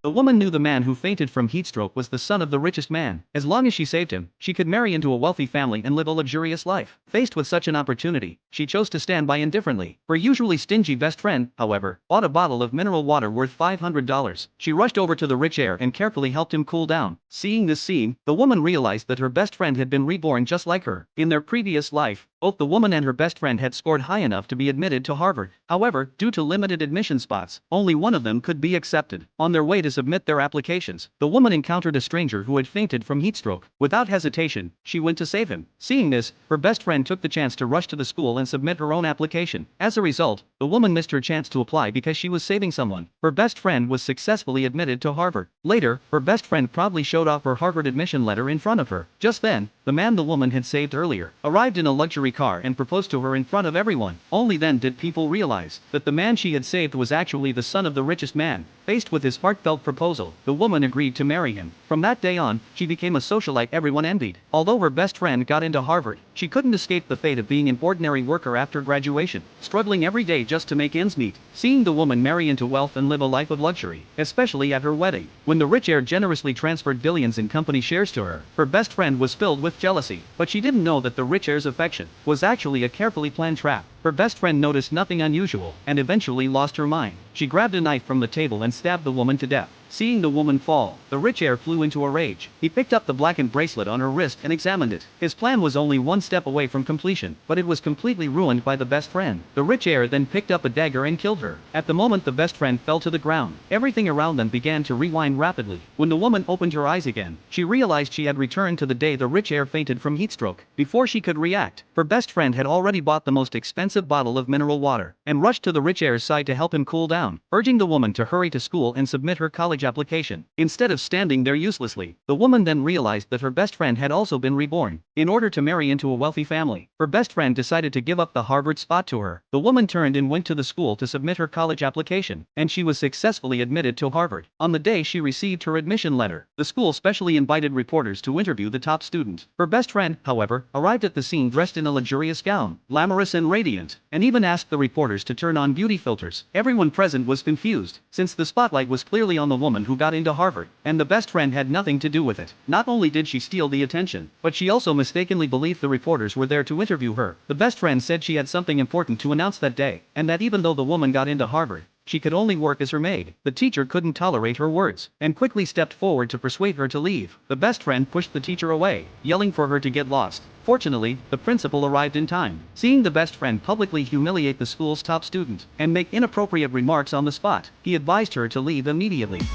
The woman knew the man who fainted from heatstroke was the son of the richest man. As long as she saved him, she could marry into a wealthy family and live a luxurious life. Faced with such an opportunity, she chose to stand by indifferently. Her usually stingy best friend, however, bought a bottle of mineral water worth $500. She rushed over to the rich heir and carefully helped him cool down. Seeing this scene, the woman realized that her best friend had been reborn just like her. In their previous life, both the woman and her best friend had scored high enough to be admitted to Harvard. However, due to limited admission spots, only one of them could be accepted. On their way to submit their applications, the woman encountered a stranger who had fainted from heatstroke. Without hesitation, she went to save him. Seeing this, her best friend took the chance to rush to the school and submit her own application. As a result, the woman missed her chance to apply because she was saving someone. Her best friend was successfully admitted to Harvard. Later, her best friend proudly showed off her Harvard admission letter in front of her. Just then, the man the woman had saved earlier arrived in a luxury car and proposed to her in front of everyone. Only then did people realize that the man she had saved was actually the son of the richest man. Faced with his heartfelt proposal, the woman agreed to marry him. From that day on, she became a socialite everyone envied. Although her best friend got into Harvard, she couldn't escape the fate of being an ordinary worker after graduation, struggling every day just to make ends meet. Seeing the woman marry into wealth and live a life of luxury, especially at her wedding, when the rich heir generously transferred billions in company shares to her, her best friend was filled with jealousy. But she didn't know that the rich heir's affection was actually a carefully planned trap. Her best friend noticed nothing unusual and eventually lost her mind. She grabbed a knife from the table and stabbed the woman to death. Seeing the woman fall, the rich heir flew into a rage. He picked up the blackened bracelet on her wrist and examined it. His plan was only one step away from completion, but it was completely ruined by the best friend. The rich heir then picked up a dagger and killed her. At the moment the best friend fell to the ground, everything around them began to rewind rapidly. When the woman opened her eyes again, she realized she had returned to the day the rich heir fainted from heatstroke. Before she could react, her best friend had already bought the most expensive bottle of mineral water and rushed to the rich heir's side to help him cool down, urging the woman to hurry to school and submit her college application. Instead of standing there uselessly, the woman then realized that her best friend had also been reborn. In order to marry into a wealthy family, her best friend decided to give up the Harvard spot to her. The woman turned and went to the school to submit her college application, and she was successfully admitted to Harvard. On the day she received her admission letter, the school specially invited reporters to interview the top student. Her best friend, however, arrived at the scene dressed in a luxurious gown, glamorous and radiant, and even asked the reporters to turn on beauty filters. Everyone present was confused, since the spotlight was clearly on the woman who got into Harvard, and the best friend had nothing to do with it. Not only did she steal the attention, but she also mistakenly believed the reporters were there to interview her. The best friend said she had something important to announce that day, and that even though the woman got into Harvard, she could only work as her maid. The teacher couldn't tolerate her words, and quickly stepped forward to persuade her to leave. The best friend pushed the teacher away, yelling for her to get lost. Fortunately, the principal arrived in time. Seeing the best friend publicly humiliate the school's top student and make inappropriate remarks on the spot, he advised her to leave immediately. The